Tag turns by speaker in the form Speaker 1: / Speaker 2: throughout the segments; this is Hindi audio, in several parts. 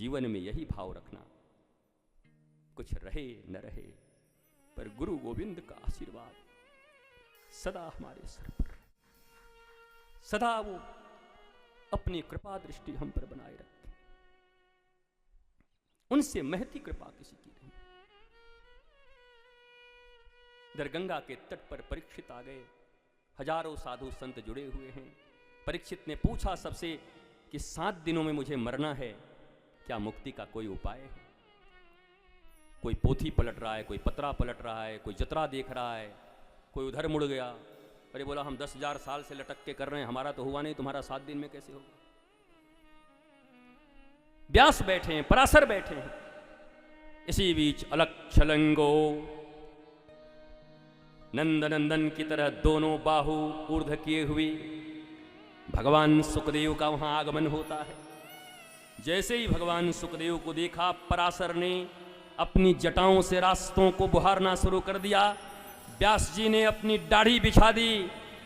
Speaker 1: जीवन में यही भाव रखना, कुछ रहे न रहे पर गुरु गोविंद का आशीर्वाद सदा हमारे सर पर, सदा वो अपनी कृपा दृष्टि हम पर बनाए रखे। उनसे महती कृपा किसी की नहीं। इधर गंगा के तट पर परीक्षित आ गए, हजारों साधु संत जुड़े हुए हैं। परीक्षित ने पूछा सबसे कि 7 दिनों में मुझे मरना है, क्या मुक्ति का कोई उपाय है? कोई पोथी पलट रहा है, कोई पतरा पलट रहा है, कोई जतरा देख रहा है, कोई उधर मुड़ गया। अरे बोला हम 10,000 साल से लटक के कर रहे हैं, हमारा तो हुआ नहीं, तुम्हारा 7 दिन में कैसे होगा? व्यास बैठे हैं, पराशर बैठे हैं। इसी बीच अलग छलंगो नंद नंदन की तरह दोनों बाहु ऊर्ध्व किए हुए भगवान सुखदेव का वहां आगमन होता है। जैसे ही भगवान सुखदेव को देखा, पराशर ने अपनी जटाओं से रास्तों को बुहारना शुरू कर दिया। व्यास जी ने अपनी दाढ़ी बिछा दी,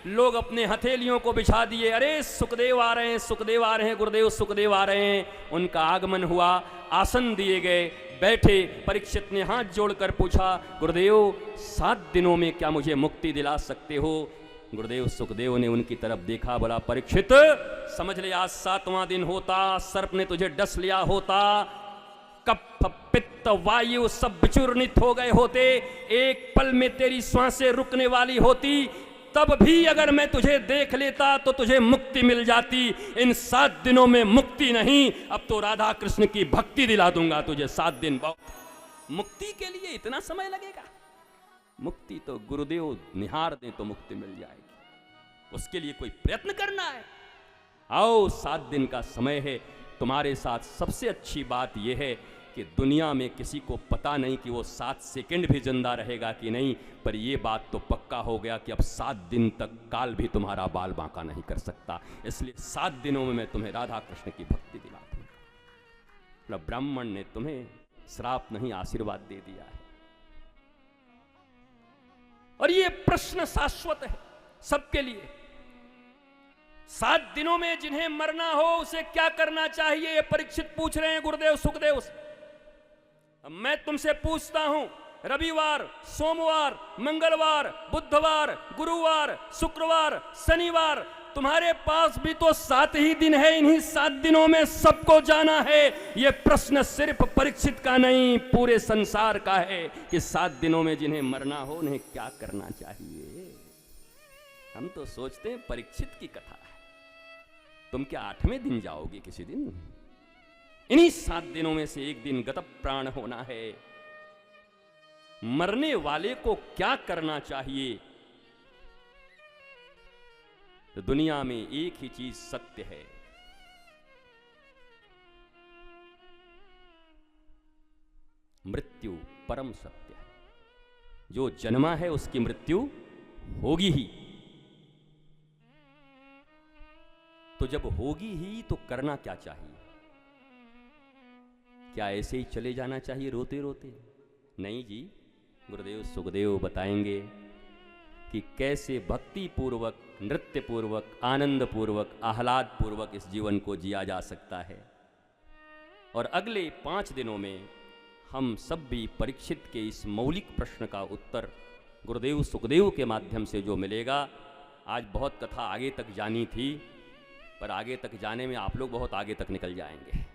Speaker 1: लोग अपने हथेलियों को बिछा दिए। अरे सुखदेव आ रहे हैं, सुखदेव आ रहे हैं, गुरुदेव सुखदेव आ रहे हैं। उनका आगमन हुआ, आसन दिए गए, बैठे। परीक्षित ने हाथ जोड़कर पूछा, गुरुदेव 7 दिनों में क्या मुझे मुक्ति दिला सकते हो? गुरुदेव सुखदेव ने उनकी तरफ देखा, बोला परीक्षित समझ ले, आज 7वां दिन होता, सर्प ने तुझे डस लिया होता, कफ पित्त वायु सब विचूर्णित हो गए होते, एक पल में तेरी सांसें रुकने वाली होती, तब भी अगर मैं तुझे देख लेता तो तुझे मुक्ति मिल जाती। इन 7 दिनों में मुक्ति नहीं, अब तो राधा कृष्ण की भक्ति दिला दूंगा तुझे। 7 दिन बहुत। मुक्ति के लिए इतना समय लगेगा? मुक्ति तो गुरुदेव निहार दें तो मुक्ति मिल जाएगी, उसके लिए कोई प्रयत्न करना है। आओ 7 दिन का समय है तुम्हारे साथ। सबसे अच्छी बात यह है कि दुनिया में किसी को पता नहीं कि वो 7 सेकंड भी जिंदा रहेगा कि नहीं, पर यह बात तो पक्का हो गया कि अब 7 दिन तक काल भी तुम्हारा बाल बांका नहीं कर सकता। इसलिए 7 दिनों में मैं तुम्हें राधा कृष्ण की भक्ति दिला दूंगा। मतलब ब्राह्मण ने तुम्हें श्राप नहीं, आशीर्वाद दे दिया है। और ये प्रश्न शाश्वत है सबके लिए। 7 दिनों में जिन्हें मरना हो उसे क्या करना चाहिए, ये परीक्षित पूछ रहे हैं गुरुदेव सुखदेव से। अब मैं तुमसे पूछता हूं, रविवार, सोमवार, मंगलवार, बुधवार, गुरुवार, शुक्रवार, शनिवार, तुम्हारे पास भी तो 7 ही दिन है। इन्हीं 7 दिनों में सबको जाना है। यह प्रश्न सिर्फ परीक्षित का नहीं, पूरे संसार का है कि 7 दिनों में जिन्हें मरना हो उन्हें क्या करना चाहिए। हम तो सोचते हैं परीक्षित की कथा है, तुम क्या 8वें दिन जाओगे किसी दिन? इन्हीं 7 दिनों में से एक दिन गत प्राण होना है। मरने वाले को क्या करना चाहिए? तो दुनिया में एक ही चीज सत्य है, मृत्यु परम सत्य है। जो जन्मा है उसकी मृत्यु होगी ही। तो जब होगी ही तो करना क्या चाहिए? क्या ऐसे ही चले जाना चाहिए रोते रोते? नहीं जी, गुरुदेव सुखदेव बताएंगे कि कैसे भक्ति पूर्वक, नृत्य पूर्वक, आनंद पूर्वक, आह्लाद पूर्वक इस जीवन को जिया जा सकता है। और अगले 5 दिनों में हम सब भी परीक्षित के इस मौलिक प्रश्न का उत्तर गुरुदेव सुखदेव के माध्यम से जो मिलेगा। आज बहुत कथा आगे तक जानी थी, पर आगे तक जाने में आप लोग बहुत आगे तक निकल जाएंगे।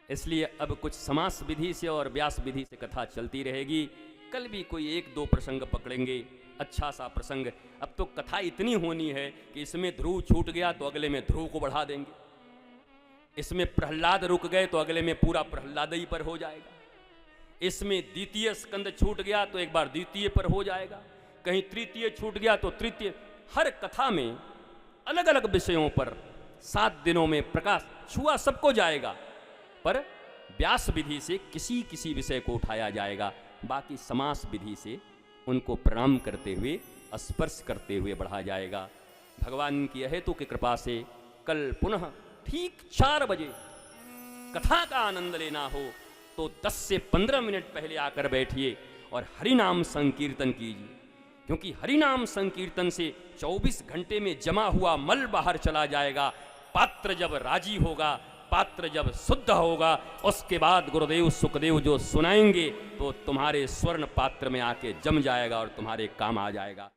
Speaker 1: इसलिए अब कुछ समास विधि से और व्यास विधि से कथा चलती रहेगी। कल भी कोई 1-2 प्रसंग पकड़ेंगे, अच्छा सा प्रसंग। अब तो कथा इतनी होनी है कि इसमें ध्रुव छूट गया तो अगले में ध्रुव को बढ़ा देंगे, इसमें प्रहलाद रुक गए तो अगले में पूरा प्रहलादई पर हो जाएगा, इसमें द्वितीय स्कंद छूट गया तो एक बार द्वितीय पर हो जाएगा, कहीं तृतीय छूट गया तो तृतीय। हर कथा में अलग अलग विषयों पर 7 दिनों में प्रकाश छुआ सबको जाएगा, पर व्यास विधि से किसी किसी विषय को उठाया जाएगा। बाकी समास विधि से उनको प्रणाम करते हुए, स्पर्श करते हुए बढ़ा जाएगा। भगवान की अहेतु की कृपा से कल पुनः ठीक 4 बजे कथा का आनंद लेना हो तो 10 से 15 मिनट पहले आकर बैठिए और हरिनाम संकीर्तन कीजिए, क्योंकि हरिनाम संकीर्तन से 24 घंटे में जमा हुआ मल बाहर चला जाएगा। पात्र जब राजी होगा पात्र जब शुद्ध होगा उसके बाद गुरुदेव सुखदेव जो सुनाएंगे तो तुम्हारे स्वर्ण पात्र में आके जम जाएगा और तुम्हारे काम आ जाएगा।